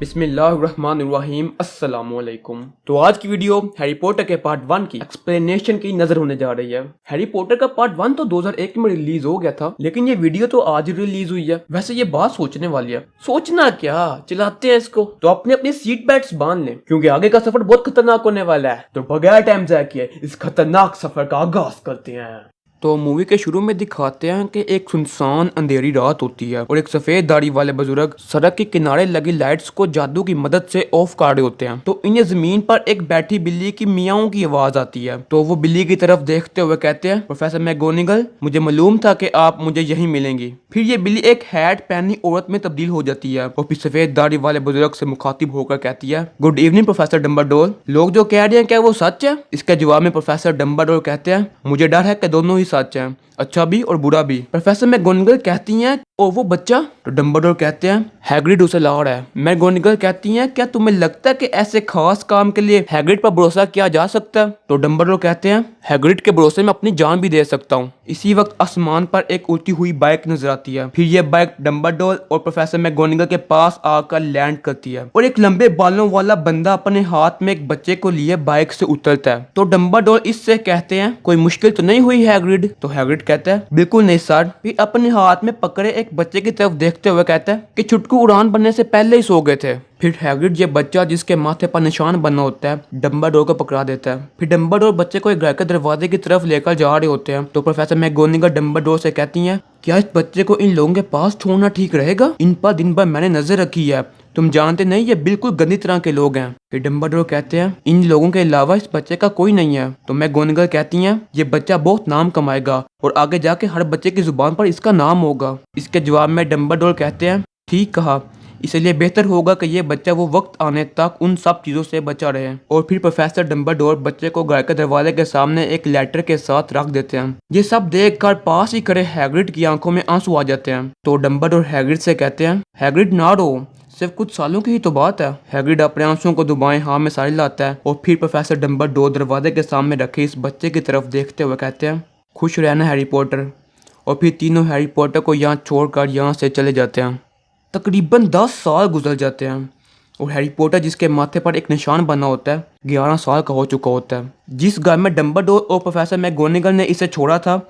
बिस्मिल्लाहिर्रहमानिर्रहीम अस्सलामुअलैकुम। तो आज की वीडियो हैरी पॉटर के पार्ट 1 की एक्सप्लेनेशन की नजर होने जा रही है। हैरी पॉटर का पार्ट 1 तो 2001 में रिलीज हो गया था, लेकिन ये वीडियो तो आज ही रिलीज हुई है। वैसे ये बात सोचने वाली है, सोचना क्या, चलाते हैं इसको। तो अपने अपनी सीट बेल्ट्स बांध लें, क्योंकि आगे का सफर बहुत खतरनाक होने वाला है। तो बगैर टाइम जाया किए इस खतरनाक सफर का आगाज करते हैं। तो मूवी के शुरू में दिखाते हैं कि एक सुनसान अंधेरी रात होती है और एक सफेद दाढ़ी वाले बुजुर्ग सड़क के किनारे लगी लाइट्स को जादू की मदद से ऑफ कर रहे होते हैं। तो इन्हें जमीन पर एक बैठी बिल्ली की मियाओं की आवाज आती है। तो वो बिल्ली की तरफ देखते हुए कहते हैं, प्रोफेसर मैगोनिगल, मुझे मालूम था कि आप मुझे यहीं मिलेंगी। फिर ये बिल्ली एक हैट पहनी औरत में तब्दील हो जाती है और फिर सफेद दाढ़ी वाले बुजुर्ग से मुखातिब होकर कहती है, गुड इवनिंग प्रोफेसर डम्बलडोर। लोग जो कह रहे हैं क्या वो सच है? इसके जवाब में प्रोफेसर डम्बलडोर कहते हैं, मुझे डर है कि दोनों ही सच है, अच्छा भी और बुरा भी। प्रोफेसर मैगोनिगल कहती हैं, और वो बच्चा? तो डम्बलडोर कहते हैं, हैग्रिड उसे ला रहा है। मैगोनिगल कहती हैं, क्या तुम्हें लगता है कि ऐसे खास काम के लिए हैग्रिड पर भरोसा किया जा सकता है? तो डम्बलडोर कहते हैं, हैग्रिड के भरोसे में अपनी जान भी दे सकता हूँ। इसी वक्त आसमान पर एक उड़ती हुई बाइक नजर आती है। फिर ये बाइक डम्बलडोर और प्रोफेसर मैगोनिगल के पास आकर लैंड करती है और एक लंबे बालों वाला बंदा अपने हाथ में एक बच्चे को लिए बाइक से उतरता है। तो डम्बलडोर इससे कहते हैं, कोई मुश्किल तो नहीं हुई हैग्रिड? तो हैग्रिड कहता है, बिल्कुल नहीं सर। फिर अपने हाथ में पकड़े एक बच्चे की तरफ देखते हुए कहता है कि छुटकू उड़ान बनने से पहले ही सो गए थे। फिर हैग्रिड ये बच्चा जिसके माथे पर निशान बना होता है डम्बलडोर को पकड़ा देता है। फिर डम्बलडोर बच्चे को एक घर के दरवाजे की तरफ लेकर जा रहे होते हैं। तो प्रोफेसर मैगोनिगल डम्बलडोर से कहती हैं, क्या इस बच्चे को इन लोगों के पास छोड़ना ठीक रहेगा? इन पर दिन भर मैंने नजर रखी है, तुम जानते नहीं ये बिल्कुल गंदी तरह के लोग हैं। फिर डम्बलडोर कहते हैं, इन लोगों के अलावा इस बच्चे का कोई नहीं है। तो मैगोनिगल कहती हैं, ये बच्चा बहुत नाम कमाएगा और आगे जाके हर बच्चे की जुबान पर इसका नाम होगा। इसके जवाब में डम्बलडोर कहते हैं, ठीक कहा, इसलिए बेहतर होगा कि ये बच्चा वो वक्त आने तक उन सब चीजों से बचा रहे। और फिर प्रोफेसर डम्बलडोर बच्चे को घर के दरवाजे के सामने एक लेटर के साथ रख देते हैं। ये सब देखकर पास ही खड़े हैग्रिड की आंखों में आंसू आ जाते हैं। तो डम्बलडोर हैग्रिड से कहते हैं, हैग्रिड ना रो, सिर्फ कुछ सालों की ही तो बात है। हैग्रिड अपने आंसुओं को दुबाएं हाँ में सारी लाता है और फिर प्रोफेसर डम्बलडोर दरवाजे के सामने रखे इस बच्चे की तरफ देखते हुए कहते हैं, खुश रहना हैरी पॉटर। और फिर तीनों हैरी पॉटर को यहाँ छोड़कर यहाँ से चले जाते हैं। तकरीबन 10 साल गुजर जाते हैं और हैरी पॉटर जिसके माथे पर एक निशान बना होता है 11 साल का हो चुका होता है। जिस घर में डम्बलडोर और प्रोफेसर मैगोनिगल ने इसे छोड़ा था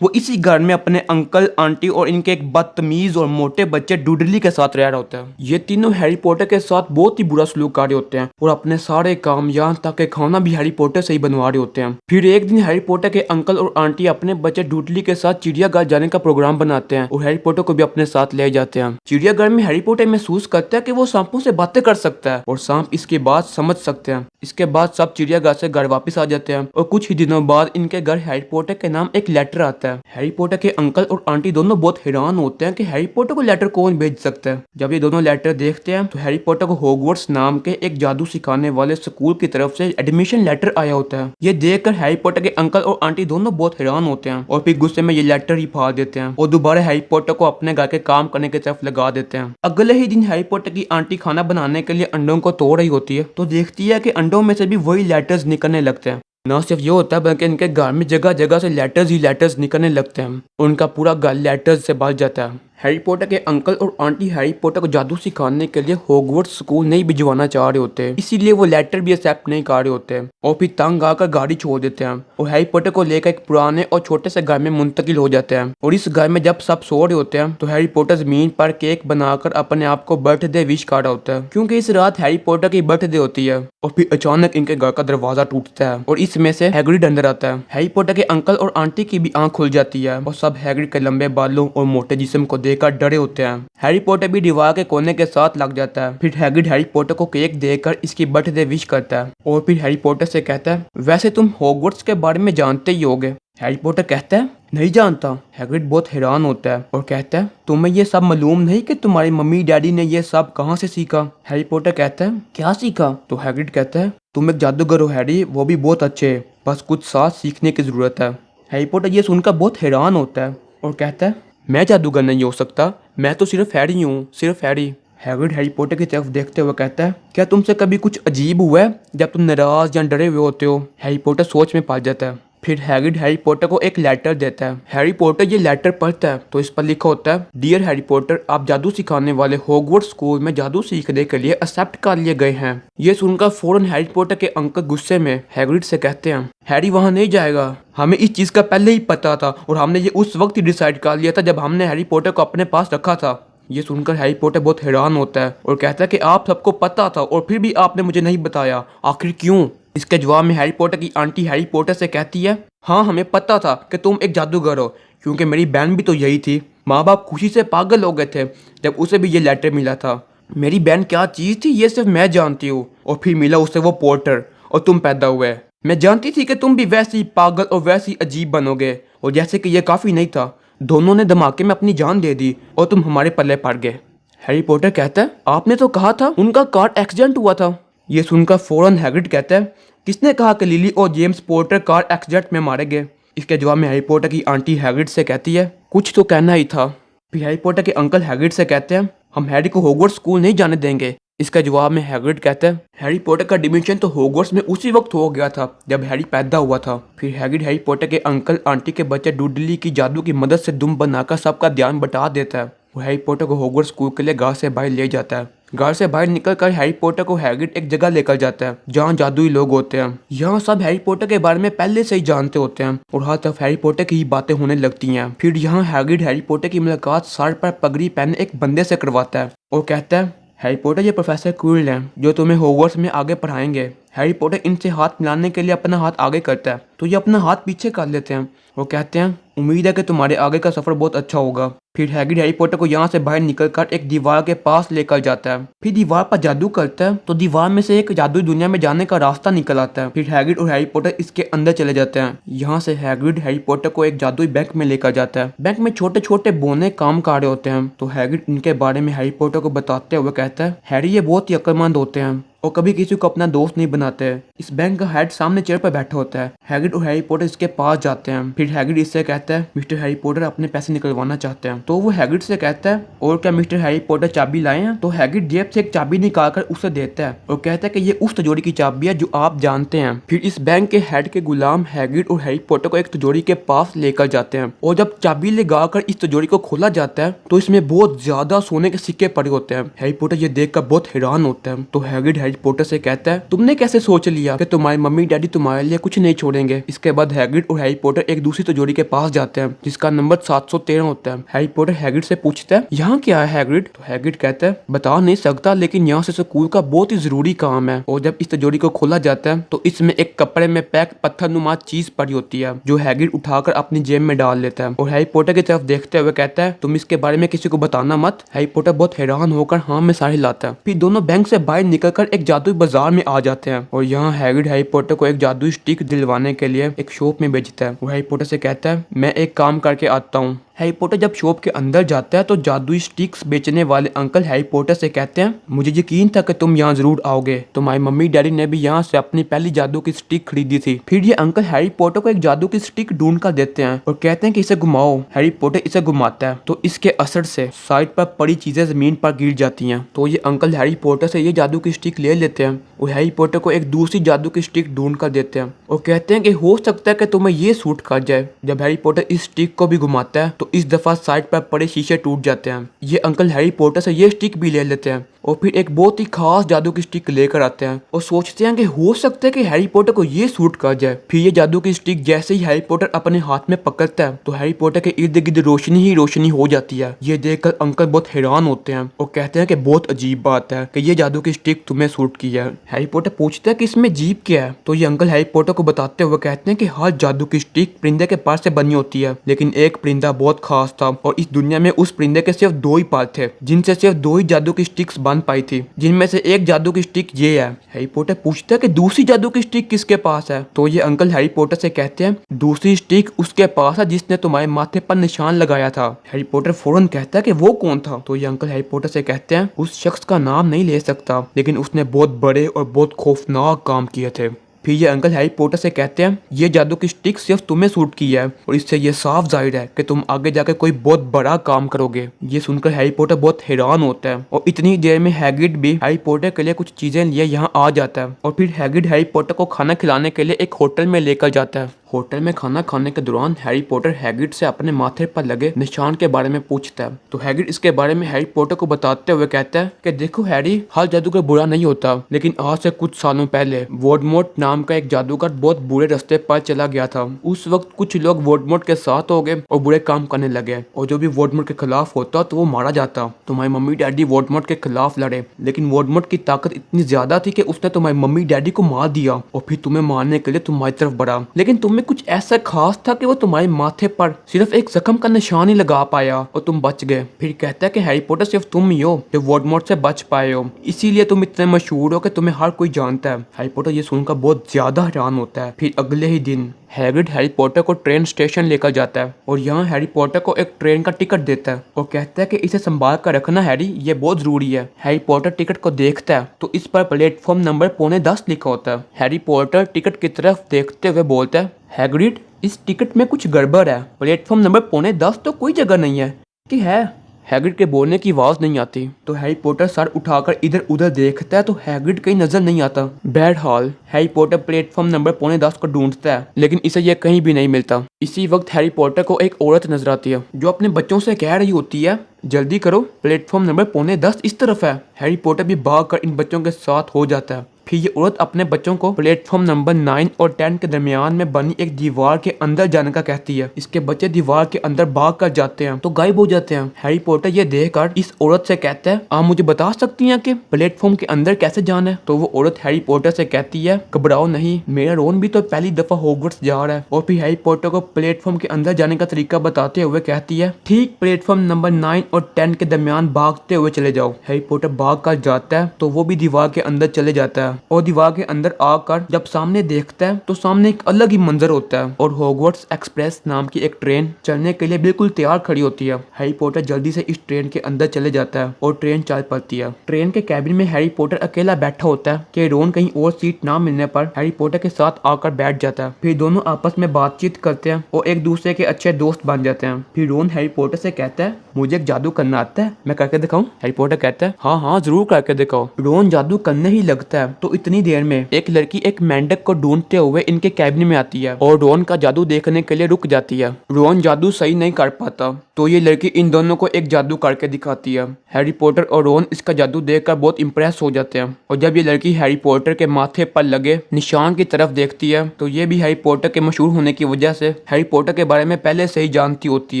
वो इसी घर में अपने अंकल, आंटी और इनके एक बदतमीज और मोटे बच्चे डूडली के साथ रह रहा होता है। ये तीनों हैरी पॉटर के साथ बहुत ही बुरा सलूक कर रहे होते हैं और अपने सारे काम यहाँ तक के खाना भी हैरी पॉटर से ही बनवा रहे होते हैं। फिर एक दिन हैरी पॉटर के अंकल और आंटी अपने बच्चे डूडली के साथ चिड़ियाघर जाने का प्रोग्राम बनाते हैं और हैरी पॉटर को भी अपने साथ ले जाते हैं। चिड़ियाघर में हैरी पॉटर महसूस करता है कि वो सांपों से बातें कर सकता है और सांप इसकी बात समझ सकते हैं। इसके बाद सब चिड़ियाघर से घर वापस आ जाते हैं और कुछ ही दिनों बाद इनके घर हैरी पॉटर के नाम एक लेटर आता है। हैरी पॉटर के अंकल और आंटी दोनों बहुत हैरान होते हैं कि हैरी पॉटर को लेटर कौन भेज सकता है। जब ये दोनों लेटर देखते हैं तो हैरी पॉटर को हॉगवर्ट्स नाम के एक जादू सिखाने वाले स्कूल की तरफ से एडमिशन लेटर आया होता है। ये देखकर हैरी पॉटर के अंकल और आंटी दोनों बहुत हैरान होते हैं और फिर गुस्से में ये लेटर ही फाड़ देते हैं और दोबारा हैरी पॉटर को अपने घर के काम करने की तरफ लगा देते हैं। अगले ही दिन हैरी पॉटर की आंटी खाना बनाने के लिए अंडों को तोड़ रही होती है तो देखती है कि अंडों में से भी वही लेटर्स निकलने लगते हैं। न सिर्फ ये होता है बल्कि इनके घर में जगह जगह से लेटर्स ही लेटर्स निकलने लगते हैं। उनका पूरा घर लेटर्स से भर जाता है। हैरी पॉटर के अंकल और आंटी हैरी पॉटर को जादू सिखाने के लिए हॉगवर्ट्स स्कूल नहीं भिजवाना चाह रहे होते, इसीलिए वो लेटर भी एक्सेप्ट नहीं कर रहे होते और फिर तंग आकर गाड़ी छोड़ देते हैं और हैरी पॉटर को लेकर एक पुराने और छोटे से घर में मुंतकिल हो जाते हैं। और इस घर में जब सब सो रहे होते हैं तो हैरी पॉटर जमीन पर केक बनाकर अपने आप को बर्थडे विश कर रहा होता है, क्योंकि इस रात हैरी पॉटर की बर्थडे होती है। और फिर अचानक इनके घर का दरवाजा टूटता है और इसमें से हैग्रिड अंदर आता है। हैरी पॉटर के अंकल और आंटी की भी आंख खुल जाती है और सब हैग्रिड के लंबे बालों और मोटे जिस्म को देखकर डरे होते हैं। हैरी पॉटर भी दीवार के कोने के साथ लग जाता है। फिर हैग्रिड हैरी पॉटर को केक देकर इसकी बर्थडे विश करता है और फिर हैरी पॉटर से कहता है, वैसे तुम हॉगवर्ट्स के बारे में जानते ही होगे। हैरी पॉटर कहता है, नहीं जानता। हैग्रिड बहुत हैरान होता है और कहता है, तुम्हें ये सब मालूम नहीं कि तुम्हारी मम्मी डैडी ने ये सब कहाँ से सीखा? हैरी पॉटर कहता है, क्या सीखा? तो हैग्रिड कहता है, तुम एक जादूगर हो हैरी, वो भी बहुत अच्छे, बस कुछ साथ सीखने की जरूरत है। हैरी पॉटर ये सुनकर बहुत हैरान होता है और कहता है, मैं जादूगर नहीं हो सकता, मैं तो सिर्फ हैरी हूँ, सिर्फ हैरी। हैग्रिड हैरी पॉटर की तरफ देखते हुए कहता है, क्या तुमसे कभी कुछ अजीब हुआ है जब तुम नाराज या डरे हुए होते हो? हैरी पॉटर सोच में पड़ जाता है। फिर हैग्रिड हैरी पॉटर को एक लेटर देता है। हैरी पॉटर ये लेटर पढ़ता है तो इस पर लिखा होता है, डियर हैरी पॉटर, आप जादू सिखाने वाले हॉगवर्ट्स स्कूल में जादू सीखने के लिए एक्सेप्ट कर लिए गए हैं। ये सुनकर फौरन हैरी पॉटर के अंकल गुस्से में हैग्रिड से कहते हैं, हैरी वहाँ नहीं जाएगा, हमें इस चीज का पहले ही पता था और हमने ये उस वक्त ही डिसाइड कर लिया था जब हमने हैरी पॉटर को अपने पास रखा था। ये सुनकर हैरी पॉटर बहुत हैरान होता है और कहता है कि आप सबको पता था और फिर भी आपने मुझे नहीं बताया, आखिर क्यों? इसके जवाब में हैरी पॉटर की आंटी हैरी पॉटर से कहती है, हाँ हमें पता था कि तुम एक जादूगर हो, क्योंकि मेरी बहन भी तो यही थी। माँ बाप खुशी से पागल हो गए थे जब उसे भी ये लेटर मिला था। मेरी बहन क्या चीज़ थी ये सिर्फ मैं जानती हूँ, और फिर मिला उसे वो पॉटर और तुम पैदा हुए। मैं जानती थी कि तुम भी वैसे ही पागल और वैसे ही अजीब बनोगे, और जैसे कि ये काफ़ी नहीं था, दोनों ने धमाके में अपनी जान दे दी और तुम हमारे पल्ले पड़ गए। हैरी पॉटर कहता है, आपने तो कहा था उनका कार एक्सीडेंट हुआ था। ये सुनकर फौरन हैग्रिड कहता है, किसने कहा कि लिली और जेम्स पॉटर कार एक्सीडेंट में मारे गए? इसके जवाब में हैरी पॉटर की आंटी हैग्रिड से कहती है, कुछ तो कहना ही था। फिर हैरी पॉटर के अंकल हैग्रिड से कहते हैं, हम हैरी को हॉगवर्ट्स स्कूल नहीं जाने देंगे। इसका जवाब में हैग्रिड कहता है, हैरी पॉटर का एडमिशन तो हॉगवर्ट्स में उसी वक्त हो गया था जब हैरी पैदा हुआ था। फिर हैग्रिड हैरी पॉटर के अंकल आंटी के बच्चे डुडली की जादू की मदद से दुम बनाकर सबका ध्यान बटा देता है। वो हैरी पॉटर को हॉगवर्ट्स स्कूल के लिए घर से बाहर ले जाता है। घर से बाहर निकलकर हैरी पॉटर को हैग्रिड एक जगह लेकर जाता है जहाँ जादुई लोग होते हैं। यहाँ सब हैरी पॉटर के बारे में पहले से ही जानते होते हैं और हर तरफ हैरी पॉटर की ही बातें होने लगती हैं। फिर यहाँ हैग्रिड हैरी पॉटर की मुलाकात सर पर पगड़ी पहने एक बंदे से करवाता है और कहता है, हैरी पॉटर ये प्रोफेसर क्विरल हैं जो तुम्हें हॉगवर्ट्स में आगे पढ़ाएंगे। हैरी पॉटर इनसे हाथ मिलाने के लिए अपना हाथ आगे करता है तो ये अपना हाथ पीछे कर लेते हैं और कहते हैं, उम्मीद है कि तुम्हारे आगे का सफर बहुत अच्छा होगा। फिर हैग्रिड हैरी पॉटर को यहाँ से बाहर निकलकर एक दीवार के पास लेकर जाता है। फिर दीवार पर जादू करता है तो दीवार में से एक जादुई दुनिया में जाने का रास्ता निकल आता है। फिर हैग्रिड और हैरी पॉटर इसके अंदर चले जाते हैं। यहाँ से हैग्रिड हैरी पॉटर को एक जादुई बैंक में लेकर जाता है। बैंक में छोटे छोटे बोने काम कर रहे होते हैं तो हैग्रिड इनके बारे में हैरी पॉटर को बताते हुए कहता है, हैरी ये बहुत ही अक्लमंद होते हैं और कभी किसी को अपना दोस्त नहीं बनाते। इस बैंक का हेड सामने चेयर पर बैठा होता है। हैग्रिड और हैरी पॉटर इसके पास जाते हैं। फिर हैग्रिड इससे कहता है, मिस्टर हैरी पॉटर अपने पैसे निकलवाना चाहते हैं। तो वो हैग्रिड से कहता है, और क्या मिस्टर हैरी पॉटर चाबी लाए हैं? तो हैग्रिड जेब से एक चाबी निकालकर उसे देता है और कहता है कि ये उस तिजोरी की चाबी है जो आप जानते हैं। फिर इस बैंक के हेड के गुलाम हैग्रिड और हैरी पॉटर को एक तिजोरी के पास लेकर जाते हैं और जब चाबी लगाकर इस तिजोरी को खोला जाता है तो इसमें बहुत ज्यादा सोने के सिक्के पड़े होते हैं। हैरी पॉटर ये देखकर बहुत हैरान होता है। तो हैग्रिड हैरी पॉटर से कहता है, तुमने कैसे सोच लिया कि तुम्हारी मम्मी डैडी तुम्हारे लिए कुछ नहीं छोड़ेंगे? इसके बाद हैग्रिड और हैरी पॉटर एक दूसरी तिजोरी के पास जाते हैं जिसका नंबर 713 होता है। हैरी पॉटर हैग्रिड से पूछता है, यहाँ क्या है हैग्रिड? तो हैग्रिड कहता है, बता नहीं सकता लेकिन यहाँ से स्कूल का बहुत ही जरूरी काम है। और जब इस तिजोरी को खोला जाता है तो इसमें एक कपड़े में पैक पत्थरनुमा चीज पड़ी होती है जो हैग्रिड उठाकर अपनी जेब में डाल लेता है और हैरी पॉटर की तरफ देखते हुए कहता है, तुम इसके बारे में किसी को बताना मत। हैरी पॉटर बहुत हैरान होकर हाँ में सारे लाता है। फिर दोनों बैंक से बाहर निकलकर एक जादुई बाजार में आ जाते हैं और यहाँ हैग्रिड हैरी पॉटर को एक जादुई स्टिक दिलवाने के लिए एक शॉप में भेजता है। वो हैरी पॉटर से कहता है, मैं एक काम करके आता हूँ। हैरी पॉटर जब शॉप के अंदर जाता है तो जादुई स्टिक्स बेचने वाले अंकल हैरी पॉटर से कहते हैं, मुझे यकीन था कि तुम यहाँ जरूर आओगे। तुम्हारी मम्मी डैडी ने भी यहाँ से अपनी पहली जादू की स्टिक खरीदी थी। फिर ये अंकल हैरी पॉटर को एक जादू की स्टिक ढूंढ कर देते हैं और कहते हैं कि इसे घुमाओ। हैरी पॉटर इसे घुमाता है तो इसके असर से साइड पर पड़ी चीजें जमीन पर गिर जाती हैं। तो ये अंकल हैरी पॉटर से ये जादू की स्टिक ले लेते हैं और हैरी पॉटर को एक दूसरी जादू की स्टिक ढूंढ कर देते हैं और कहते हैं कि हो सकता है कि तुम्हें ये सूट कर जाए। जब हैरी पॉटर इस स्टिक को भी घुमाता है तो इस दफा साइड पर पड़े शीशे टूट जाते हैं। ये अंकल हैरी पॉटर से ये स्टिक भी ले लेते हैं और फिर एक बहुत ही खास जादू की स्टिक लेकर आते हैं और सोचते हैं कि हो सकता है कि हैरी पॉटर को ये सूट कर जाए। फिर ये जादू की स्टिक जैसे ही हैरी पॉटर अपने हाथ में पकड़ता है तो हैरी पॉटर के इर्द गिर्द रोशनी ही रोशनी हो जाती है। ये देखकर अंकल बहुत हैरान होते हैं और कहते हैं कि बहुत अजीब बात है कि ये जादू की स्टिक तुम्हें सूट की है। हैरी पॉटर पूछता है कि इसमें अजीब क्या है? तो ये अंकल हैरी पॉटर को बताते हुए कहते हैं कि हर जादू की स्टिक परिंदे के पर से बनी होती है, लेकिन एक परिंदा बहुत खास था और इस दुनिया में उस परिंदे के सिर्फ 2 ही पर थे जिनसे सिर्फ 2 ही जादू की स्टिक्स बन पाई थी, जिनमें से एक जादू की स्टिक ये है। हैरी पॉटर पूछता है कि दूसरी जादू की स्टिक किसके पास है? तो ये अंकल हैरी पॉटर से कहते हैं, दूसरी स्टिक उसके पास है जिसने तुम्हारे माथे पर निशान लगाया था। हैरी पॉटर फौरन कहता है कि वो कौन था? तो ये अंकल हैरी पॉटर से कहते हैं, उस शख्स का नाम नहीं ले सकता लेकिन उसने बहुत बड़े और बहुत खौफनाक काम किए थे। फिर ये अंकल हैरी पॉटर से कहते हैं, ये जादू की स्टिक सिर्फ तुम्हें सूट की है और इससे ये साफ जाहिर है कि तुम आगे जाकर कोई बहुत बड़ा काम करोगे। ये सुनकर हैरी पॉटर बहुत हैरान होता है और इतनी देर में हैग्रिड भी हैरी पॉटर के लिए कुछ चीजें लिए यहाँ आ जाता है और फिर हैग्रिड हैरी पॉटर को खाना खिलाने के लिए एक होटल में लेकर जाता है। होटल में खाना खाने के दौरान हैरी पॉटर हैग्रिड से अपने माथे पर लगे निशान के बारे में पूछता है। तो हैग्रिड इसके बारे में हैरी पॉटर को बताते हुए कहता है कि देखो हैरी, हर जादूगर बुरा नहीं होता, लेकिन आज से कुछ सालों पहले वोल्डेमॉर्ट नाम का एक जादूगर बहुत बुरे रास्ते पर चला गया था। उस वक्त कुछ लोग वोल्डेमॉर्ट के साथ हो गए और बुरे काम करने लगे, और जो भी वोल्डेमॉर्ट के खिलाफ होता तो वो मारा जाता। तुम्हारी मम्मी डैडी वोल्डेमॉर्ट के खिलाफ लड़े, लेकिन वोल्डेमॉर्ट की ताकत इतनी ज्यादा थी कि उसने तुम्हारी मम्मी डैडी को मार दिया और फिर तुम्हें मारने के लिए तुम्हारी तरफ बढ़ा। लेकिन तुम्हें कुछ ऐसा खास था कि वो तुम्हारे माथे पर सिर्फ एक जख्म का निशान ही लगा पाया और तुम बच गए। फिर कहता है कि हैरी पॉटर सिर्फ तुम ही हो जो वोल्डेमॉर्ट से बच पाए हो, इसीलिए तुम इतने मशहूर हो कि तुम्हें हर कोई जानता है। हैरी पॉटर ये सुनकर बहुत ज्यादा हैरान होता है। फिर अगले ही दिन हैग्रिड हैरी पॉटर को ट्रेन स्टेशन लेकर जाता है और यहाँ हैरी पॉटर को एक ट्रेन का टिकट देता है और कहता है कि इसे संभाल कर रखना हैरी, ये बहुत जरूरी है। हैरी पॉटर टिकट को देखता है तो इस पर प्लेटफॉर्म नंबर 9:45 लिखा होता है। हैरी पॉटर टिकट की तरफ देखते हुए बोलता है, हैग्रिड, इस टिकट में कुछ गड़बड़ है, प्लेटफॉर्म नंबर 9:45 तो कोई जगह नहीं है। कि है? हैग्रिड के बोलने की आवाज नहीं आती। तो हैरी पॉटर सर उठाकर इधर उधर देखता है तो हैग्रिड कहीं नजर नहीं आता। बहरहाल हैरी पॉटर प्लेटफॉर्म नंबर 9:45 को ढूंढता है, लेकिन इसे यह कहीं भी नहीं मिलता। इसी वक्त हैरी पॉटर को एक औरत नजर आती है जो अपने बच्चों से कह रही होती है, जल्दी करो, प्लेटफॉर्म नंबर 9:45 इस तरफ है। हैरी पॉटर भी भागकर इन बच्चों के साथ हो जाता है। फिर ये औरत अपने बच्चों को प्लेटफॉर्म नंबर 9 और 10 के दरमियान में बनी एक दीवार के अंदर जाने का कहती है। इसके बच्चे दीवार के अंदर भाग कर जाते हैं तो गायब हो जाते हैं। हैरी पॉटर ये देखकर इस औरत से कहता है, आप मुझे बता सकती हैं कि प्लेटफॉर्म के अंदर कैसे जाना है? तो वो औरत हैरी पॉटर से कहती है, घबराओ नहीं, मेरा रोन भी तो पहली दफा हॉगवर्ट्स जा रहा है। और फिर हैरी पॉटर को प्लेटफॉर्म के अंदर जाने का तरीका बताते हुए कहती है, ठीक प्लेटफॉर्म नंबर 9 और 10 के दरमियान भागते हुए चले जाओ। हैरी पॉटर भाग कर जाता है तो वो भी दीवार के अंदर चले जाता है और दीवार के अंदर आकर जब सामने देखता है तो सामने एक अलग ही मंजर होता है और हॉगवर्ट्स एक्सप्रेस नाम की एक ट्रेन चलने के लिए बिल्कुल तैयार खड़ी होती है। हैरी पॉटर जल्दी से इस ट्रेन के अंदर चले जाता है और ट्रेन चल पड़ती है। ट्रेन के कैबिन में हैरी पॉटर अकेला बैठा होता है कि रोन कहीं और सीट ना मिलने पर हैरी पॉटर के साथ आकर बैठ जाता है। फिर दोनों आपस में बातचीत करते हैं और एक दूसरे के अच्छे दोस्त बन जाते हैं। फिर रोन हैरी पॉटर से कहता है, मुझे एक जादू करना आता है, मैं करके दिखाऊं? हैरी पॉटर कहता है, हाँ हाँ जरूर करके दिखाओ। रोन जादू करने ही लगता है तो इतनी देर में एक लड़की एक मेंढक को ढूंढते हुए इनके कैबिन में आती है और रोन का जादू देखने के लिए रुक जाती है। रोन जादू सही नहीं कर पाता तो ये लड़की इन दोनों को एक जादू करके दिखाती है। हैरी पॉटर और रोन इसका जादू देखकर बहुत इंप्रेस हो जाते हैं और जब ये लड़की हैरी पॉटर के माथे पर लगे निशान की तरफ देखती है तो ये भी हैरी पॉटर के मशहूर होने की वजह से हैरी पॉटर के बारे में पहले से ही जानती होती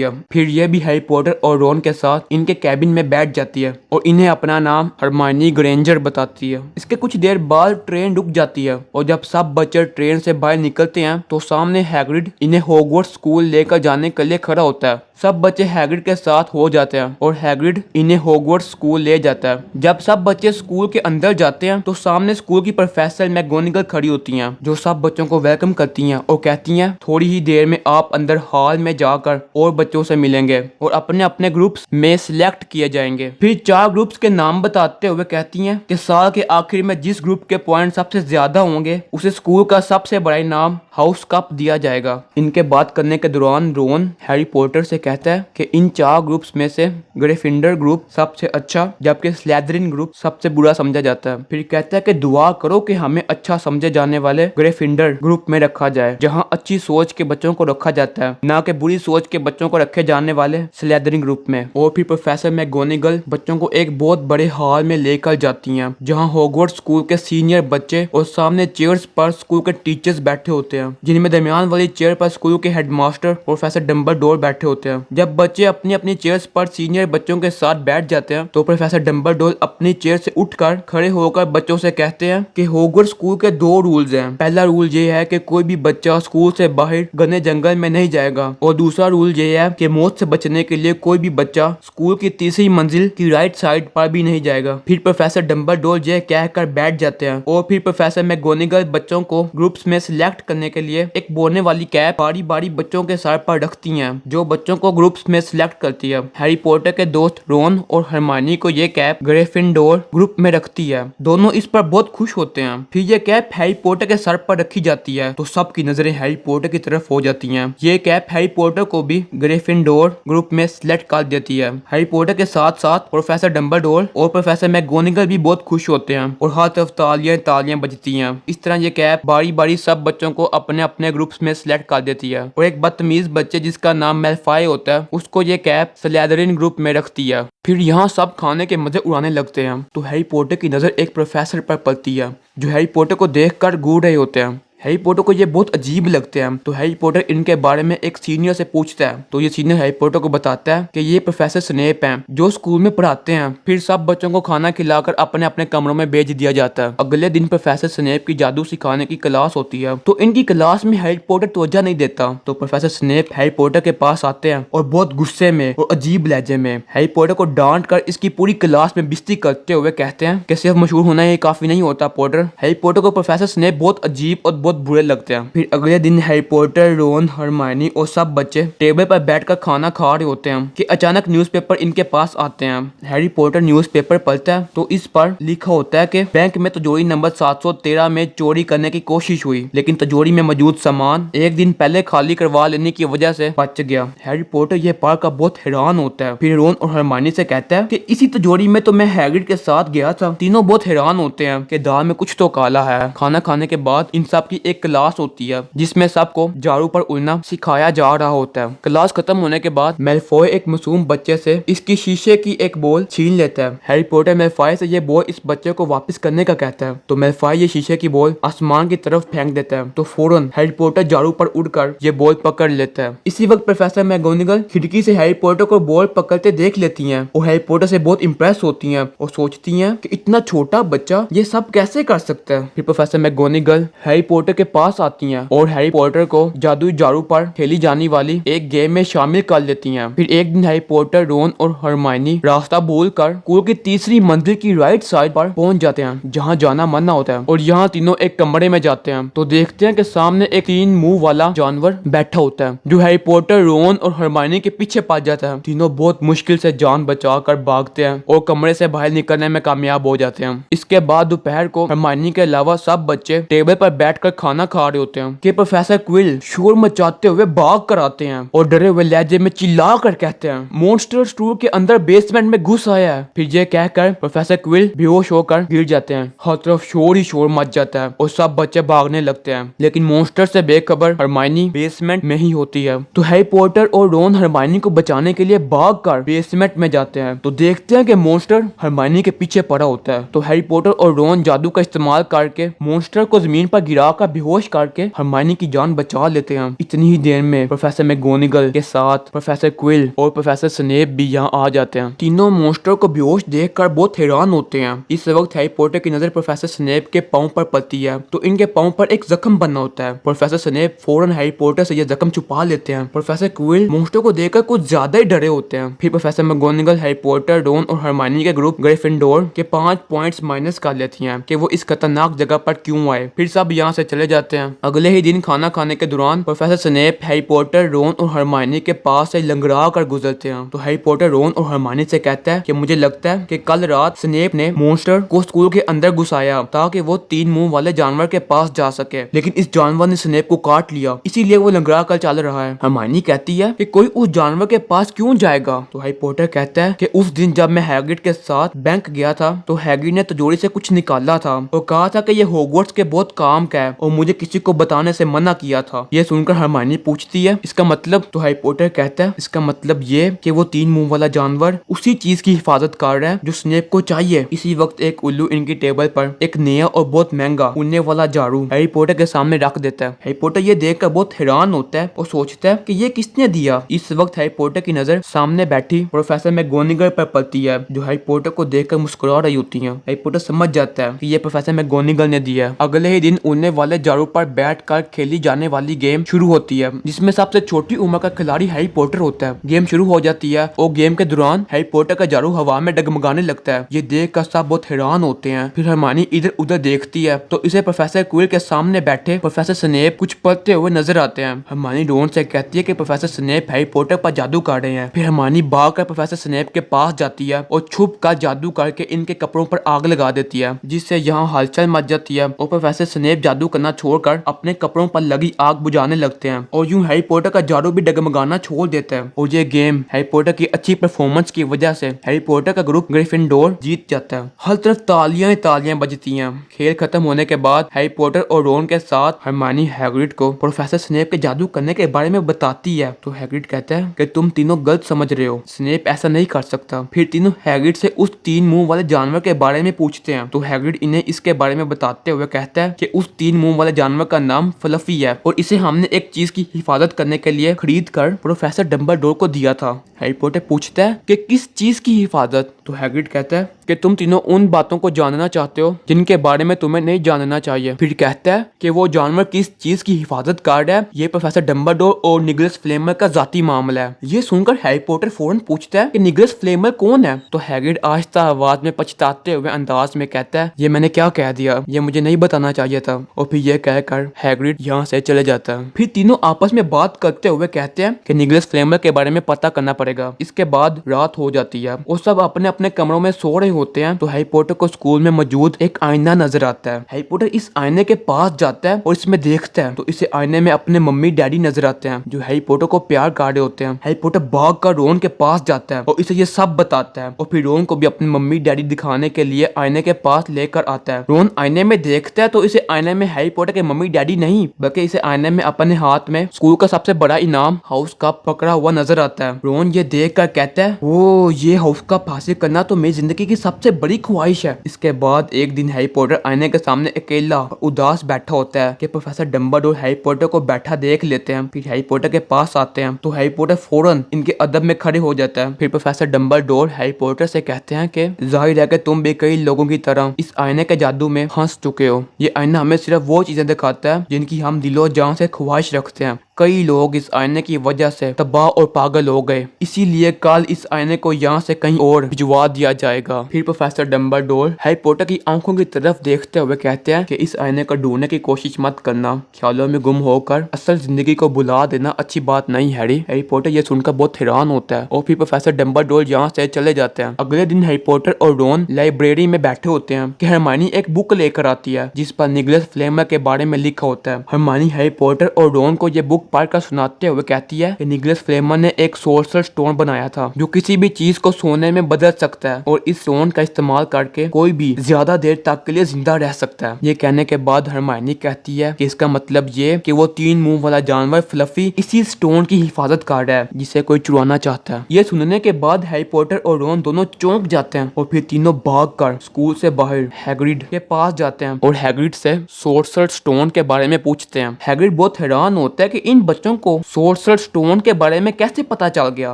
है। फिर ये भी हैरी पॉटर और रोन के साथ इनके कैबिन में बैठ जाती है और इन्हें अपना नाम हरमाइनी ग्रेंजर बताती है। इसके कुछ देर बाद ट्रेन रुक जाती है और जब सब बच्चे ट्रेन से बाहर निकलते हैं तो सामने हैग्रिड इन्हें हॉगवर्ट्स स्कूल लेकर जाने के लिए खड़ा होता है। सब बच्चे हैग्रिड के साथ हो जाते हैं और हैग्रिड इन्हें हॉगवर्ट्स स्कूल ले जाता है। जब सब बच्चे स्कूल के अंदर जाते हैं तो सामने स्कूल की प्रोफेसर मैगोनिगल खड़ी होती हैं जो सब बच्चों को वेलकम करती हैं और कहती हैं, थोड़ी ही देर में आप अंदर हॉल में जाकर और बच्चों से मिलेंगे और अपने अपने ग्रुप्स में सिलेक्ट किए जाएंगे। फिर 4 ग्रुप्स के नाम बताते हुए कहती हैं कि साल के आखिर में जिस ग्रुप के पॉइंट सबसे ज्यादा होंगे उसे स्कूल का सबसे बड़ा इनाम हाउस कप दिया जाएगा। इनके बात करने के दौरान रोन हैरी पॉटर से कहता है कि इन 4 ग्रुप्स में से ग्रिफिंडर ग्रुप सबसे अच्छा जबकि स्लिथरिन ग्रुप सबसे बुरा समझा जाता है। फिर कहता है कि दुआ करो कि हमें अच्छा समझे जाने वाले ग्रिफिंडर ग्रुप में रखा जाए जहां अच्छी सोच के बच्चों को रखा जाता है, ना कि बुरी सोच के बच्चों को रखे जाने वाले स्लिथरिन ग्रुप में। और फिर प्रोफेसर मैगोनिगल बच्चों को एक बहुत बड़े हॉल में लेकर जाती हैं जहां हॉगवर्ट्स स्कूल के सीनियर बच्चे और सामने चेयर्स पर स्कूल के टीचर्स बैठे होते हैं, जिनमें दरमियान वाली चेयर पर स्कूल के हेडमास्टर प्रोफेसर डंबलडोर बैठे होते हैं। जब बच्चे अपनी अपनी चेयर्स पर सीनियर बच्चों के साथ बैठ जाते हैं तो प्रोफेसर डंबलडोर अपनी चेयर से उठकर खड़े होकर बच्चों से कहते हैं कि हॉगवर्ट्स स्कूल के 2 रूल्स हैं। पहला रूल ये है कि कोई भी बच्चा स्कूल से बाहर घने जंगल में नहीं जाएगा और दूसरा रूल ये है कि मौत से बचने के लिए कोई भी बच्चा स्कूल की तीसरी मंजिल की राइट साइड पर भी नहीं जाएगा। फिर प्रोफेसर डंबलडोर ये कहकर बैठ जाते हैं और फिर प्रोफेसर मैगोनिगल बच्चों को ग्रुप्स में सिलेक्ट करने के लिए एक बोलने वाली कैप बारी बारी बच्चों के सर पर रखती हैं जो बच्चों को ग्रुप्स में सिलेक्ट करती है। हैरी पॉटर के दोस्त रोन और हरमाइनी को ये कैप ग्रिफिंडोर ग्रुप में रखती है। दोनों इस पर बहुत खुश होते हैं। फिर ये कैप हैरी पॉटर के सर पर रखी जाती है तो सबकी नजरें हैरी पॉटर की तरफ हो जाती हैं। ये कैप हैरी पॉटर को भी ग्रिफिंडोर ग्रुप में सिलेक्ट कर देती है। हैरी पॉटर के साथ साथ प्रोफेसर डंबलडोर और प्रोफेसर मैगोनिगल भी बहुत खुश होते हैं और हर तरफ तालियां तालियां बजती हैं। इस तरह ये कैप बारी बारी सब बच्चों को अपने अपने ग्रुप्स में सिलेक्ट कर देती है और एक बदतमीज बच्चे जिसका नाम मेलफॉय होता है उसको ये कैप स्लाइदरिन ग्रुप में रखती है। फिर यहाँ सब खाने के मजे उड़ाने लगते हैं तो हैरी पॉटर की नजर एक प्रोफेसर पर पड़ती है जो हैरी पॉटर को देखकर घूर रहे होते हैं। हैरी पॉटर को ये बहुत अजीब लगते हैं तो हैरी पॉटर इनके बारे में एक सीनियर से पूछता है तो ये सीनियर हैरी पॉटर को बताता है कि ये प्रोफेसर स्नेप हैं जो स्कूल में पढ़ाते हैं। फिर सब बच्चों को खाना खिलाकर अपने अपने कमरों में भेज दिया जाता है। अगले दिन प्रोफेसर स्नेप की जादू सिखाने की क्लास होती है तो इनकी क्लास में हैरी पॉटर तवज्जो नहीं देता तो प्रोफेसर स्नेप हैरी पॉटर के पास आते हैं और बहुत गुस्से में और अजीब लहजे में हैरी पॉटर को डांट कर इसकी पूरी क्लास में बेइज्जती करते हुए कहते हैं कि सिर्फ मशहूर होना ये काफी नहीं होता पॉटर। हैरी पॉटर को प्रोफेसर स्नेप बहुत अजीब और बहुत बुरे लगते हैं। फिर अगले दिन हैरी पॉटर, रोन, हरमाइनी और सब बच्चे टेबल पर बैठकर खाना खा रहे होते हैं कि अचानक न्यूज़पेपर इनके पास आते हैं। हैरी पॉटर न्यूज़पेपर पढ़ता है तो इस पर लिखा होता है कि बैंक में तिजोरी नंबर 713 में चोरी करने की कोशिश हुई लेकिन तिजोरी में मौजूद सामान एक दिन पहले खाली करवा लेने की वजह से बच गया। हैरी पॉटर ये पढ़कर बहुत हैरान होता है। फिर रोन और हरमाइनी से कहता है कि इसी तिजोरी में तो मैं हैग्रिड के साथ गया था। तीनों बहुत हैरान होते हैं कि दाल में कुछ तो काला है। खाना खाने के बाद इन सब की एक क्लास होती है जिसमें सबको झाड़ू पर उड़ना सिखाया जा रहा होता है। क्लास खत्म होने के बाद मेलफॉय एक मासूम बच्चे से इसकी शीशे की एक बॉल छीन लेता है। हैरी पॉटर मेलफॉय से ये बॉल इस बच्चे को वापस करने का कहता है तो मेलफॉय ये शीशे की बॉल आसमान की तरफ फेंक देता है तो फौरन हैरी पॉटर झाड़ू पर उड़कर ये बॉल पकड़ लेता है। इसी वक्त प्रोफेसर मैगोनिगल खिड़की से हैरी पॉटर को बॉल पकड़ते देख लेती हैं और हैरी पॉटर से बहुत इंप्रेस होती हैं और सोचती हैं कि इतना छोटा बच्चा ये सब कैसे कर सकता है। फिर प्रोफेसर मैगोनिगल हैरी पॉटर के पास आती हैं और हैरी पॉटर को जादुई झाड़ू पर खेली जाने वाली एक गेम में शामिल कर लेती हैं। फिर एक दिन हैरी पॉटर, रोन और हरमाइनी रास्ता भूलकर स्कूल की तीसरी मंजिल की राइट साइड पर पहुंच जाते हैं जहां जाना मना होता है और यहां तीनों एक कमरे में जाते हैं तो देखते हैं कि सामने एक 3 मुंह वाला जानवर बैठा होता है जो हैरी पॉटर, रोन और हरमाइनी के पीछे पड़ जाता है। तीनों बहुत मुश्किल से जान बचाकर भागते हैं और कमरे से बाहर निकलने में कामयाब हो जाते हैं। इसके बाद दोपहर को हरमाइनी के अलावा सब बच्चे टेबल पर बैठकर खाना खा रहे होते हैं कि प्रोफेसर क्विल शोर मचाते हुए भाग कर आते हैं और डरे हुए लहजे में चिल्ला कर कहते हैं मॉन्स्टर स्टोर के अंदर बेसमेंट में घुस आया है। फिर ये कहकर प्रोफेसर क्विल बेहोश होकर गिर जाते हैं। हर तरफ शोर ही शोर मच जाता है और सब बच्चे भागने लगते हैं लेकिन मॉन्स्टर से बेखबर हरमाइनी बेसमेंट में ही होती है तो हैरी पॉटर और रोन हरमाइनी को बचाने के लिए भागकर बेसमेंट में जाते हैं तो देखते हैं कि मॉन्स्टर हरमाइनी के पीछे पड़ा होता है तो हैरी पॉटर और रोन जादू का इस्तेमाल करके मॉन्स्टर को जमीन पर गिराकर बेहोश करके हरमाइनी की जान बचा लेते हैं। इतनी ही देर में प्रोफेसर मैगोनिगल के साथ प्रोफेसर क्विल और प्रोफेसर स्नेप भी यहाँ आ जाते हैं। तीनों मॉन्स्टर को बेहोश देखकर बहुत हैरान होते हैं। इस वक्त हैरी पॉटर की नजर प्रोफेसर स्नेप के पांव पर पड़ती है तो इनके पांव पर एक जख्म बना होता है। प्रोफेसर स्नेप फौरन हैरी पॉटर से यह जख्म छुपा लेते हैं। प्रोफेसर क्विल मॉन्स्टर को देखकर कुछ ज्यादा ही डरे होते हैं। फिर प्रोफेसर मैगोनिगल हैरी पॉटर, रोन और हरमाइनी के ग्रुप ग्रिफिंडोर के 5 पॉइंट्स माइनस कर लेती हैं कि वो इस खतरनाक जगह पर क्यों आए। फिर सब यहाँ से चले जाते हैं। अगले ही दिन खाना खाने के दौरान प्रोफेसर स्नेप हैरी पॉटर, रोन और हरमाइनी के पास से लंगड़ा कर गुजरते हैं तो हैरी पॉटर रोन और हरमाइनी से कहता है कि मुझे लगता है कि कल रात स्नेप ने मॉन्स्टर को स्कूल के अंदर घुसाया ताकि वो 3 मुंह वाले जानवर के पास जा सके लेकिन इस जानवर ने स्नेप को काट लिया इसीलिए वो लंगड़ा कर चल रहा है। हरमाइनी कहती है कि कोई उस जानवर के पास क्यों जाएगा तो हैरी पॉटर कहता है कि उस दिन जब मैं हैग्रिड के साथ बैंक गया था तो हैग्रिड ने तिजोरी से कुछ निकाला था और कहा था कि ये हॉगवर्ट्स के बहुत काम का है और मुझे किसी को बताने से मना किया था। ये सुनकर हरमाइनी पूछती है इसका मतलब तो हैरी पॉटर कहता है इसका मतलब ये कि वो 3 मुंह वाला जानवर उसी चीज की हिफाजत कर रहा है जो स्नेप को चाहिए। इसी वक्त एक उल्लू इनकी टेबल पर एक नया और बहुत महंगा उड़ने वाला झाड़ू हैरी पॉटर के सामने रख देता है। हैरी पॉटर ये देखकर बहुत हैरान होता है और सोचता है कि ये किसने दिया। इस वक्त हैरी पॉटर की नजर सामने बैठी प्रोफेसर मैगोनिगल पर पड़ती है जो हैरी पॉटर को देखकर मुस्कुरा रही होती है। हैरी पॉटर समझ जाता है कि ये प्रोफेसर मैगोनिगल ने दिया है। अगले ही दिन उड़ने वाले झाड़ू पर बैठकर खेली जाने वाली गेम शुरू होती है जिसमें सबसे छोटी उम्र का खिलाड़ी हैरी पॉटर होता है। गेम शुरू हो जाती है और गेम के दौरान हैरी पॉटर का झाड़ू हवा में डगमगाने लगता है। ये देखकर सब बहुत हैरान होते हैं। फिर हरमाइनी इधर उधर देखती है तो इसे प्रोफेसर क्विल के सामने बैठे प्रोफेसर स्नेप कुछ पढ़ते हुए नजर आते हैं। हरमाइनी रोन से कहती है कि प्रोफेसर स्नेप हैरी पॉटर पर जादू कर रहे हैं। फिर हरमाइनी भागकर प्रोफेसर स्नेप के पास जाती है और छुप कर जादू करके इनके कपड़ों पर आग लगा देती है जिससे यहाँ हलचल मच जाती है और प्रोफेसर स्नेप जादू करना छोड़कर अपने कपड़ों पर लगी आग बुझाने लगते हैं और यूं हैरी पॉटर का जादू भी डगमगाना छोड़ देता है। और ये गेम हैरी पॉटर की अच्छी परफॉर्मेंस की वजह से हैरी पॉटर का ग्रुप ग्रिफिंडोर जीत जाता है। हर तरफ तालियां तालियां बजती हैं। खेल खत्म होने के बाद हैरी पॉटर और रोन के साथ हरमानी हैग्रिड को प्रोफेसर स्नेप के जादू करने के बारे में बताती है। तो हैग्रिड कहता है कि तुम तीनों गलत समझ रहे हो, स्नेप ऐसा नहीं कर सकता। फिर तीनों हैग्रिड से उस 3 मुंह वाले जानवर के बारे में पूछते हैं। तो हैग्रिड इन्हें इसके बारे में बताते हुए कहता है कि उस 3 मुंह वाले जानवर का नाम फ्लफी है और इसे हमने एक चीज की हिफाजत करने के लिए खरीद कर प्रोफेसर डंबलडोर को दिया था। हैरी पॉटर पूछता है कि किस चीज की हिफाजत? तो हैग्रिड कहता है कि तुम तीनों उन बातों को जानना चाहते हो जिनके बारे में तुम्हें नहीं जानना चाहिए। फिर कहता है कि वो जानवर किस चीज की हिफाजत कर रहा है, ये प्रोफेसर डंबलडोर और निकोलस फ्लेमर का जाती मामला है। ये सुनकर हैरी पॉटर फौरन पूछता है कि निकोलस फ्लेमर कौन है? तो हैग्रिड आहिस्ता आवाज में पछताते हुए अंदाज में कहता है, ये मैंने क्या कह दिया, ये मुझे नहीं बताना चाहिए था। और फिर यह कहकर हैग्रिड यहाँ से चले जाता है। फिर तीनों आपस में बात करते हुए कहते हैं कि निकोलस फ्लेमर के बारे में पता करना पड़ेगा। इसके बाद रात हो जाती है और सब अपने अपने कमरों में सो रहे होते हैं। तो हैरी पॉटर को स्कूल में मौजूद एक आईना नजर आता है। हैरी पॉटर इस आईने के पास जाता है और इसमें देखता है तो इसे आईने में अपने मम्मी डैडी नजर आते हैं जो हैरी पॉटर को प्यार कर रहे होते हैं। हैरी पॉटर भाग कर रोन के पास जाता है और इसे ये सब बताता है और फिर रोन को भी अपनी मम्मी डैडी दिखाने के लिए आईने के पास लेकर आता है। रोन आईने में देखता है तो इसे आईने में हैरी पॉटर के मम्मी डैडी नहीं बल्कि इसे आईने में अपने हाथ में स्कूल का सबसे बड़ा इनाम हाउस कप पकड़ा हुआ नजर आता है। रोन ये देख कर कहता है, ओ ये हाउस कप हासिल करना तो मेरी जिंदगी की सबसे बड़ी ख्वाहिश है। इसके बाद एक दिन हैरी पॉटर आईने के सामने अकेला और उदास बैठा होता है कि प्रोफेसर डंबलडोर हैरी पॉटर को बैठा देख लेते हैं। फिर हैरी पॉटर के पास आते हैं तो हैरी पॉटर फौरन इनके अदब में खड़े हो जाता है। फिर प्रोफेसर डंबलडोर हैरी पॉटर से कहते हैं कि जाहिर है कि तुम भी कई लोगों की तरह इस आईने के जादू में फंस चुके हो। ये आईना हमें सिर्फ वो चीजें दिखाता है जिनकी हम दिलो जान से ख्वाहिश रखते हैं। कई लोग इस आईने की वजह से तबाह और पागल हो गए, इसीलिए कल इस आईने को यहाँ से कहीं और भिजवा दिया जाएगा। फिर प्रोफेसर डंबलडोर हैरी पॉटर की आंखों की तरफ देखते हुए कहते हैं कि इस आईने को ढूंढने की कोशिश मत करना। ख्यालों में गुम होकर असल जिंदगी को बुला देना अच्छी बात नहीं हैरी। हैरी पॉटर ये सुनकर बहुत हैरान होता है और फिर प्रोफेसर डंबलडोर यहाँ से चले जाते हैं। अगले दिन हैरी पॉटर और रोन लाइब्रेरी में बैठे होते हैं कि हरमानी एक बुक लेकर आती है जिस पर निकोलस फ्लेमर के बारे में लिखा होता है। हरमानी हैरी पॉटर और रोन को ये बुक पढ़कर सुनाते हुए कहती है कि निकोलस फ्लेमर ने एक सोर्सर स्टोन बनाया था जो किसी भी चीज को सोने में बदल सकता है और इस स्टोन का इस्तेमाल करके कोई भी ज्यादा देर तक के लिए जिंदा रह सकता है। ये कहने के बाद हरमाइनी कहती है कि इसका मतलब ये कि वो 3 मुंह वाला जानवर फ्लफी इसी स्टोन की हिफाजत कर रहा है जिसे कोई चुराना चाहता है। ये सुनने के बाद हैरी पॉटर और रोन दोनों चौंक जाते हैं और फिर तीनों भागकर स्कूल से बाहर हैग्रिड के पास जाते हैं और हैग्रिड से सोर्सर स्टोन के बारे में पूछते हैं। हैग्रिड बहुत हैरान होता है कि इन बच्चों को सोर्सर स्टोन के बारे में कैसे पता चल गया।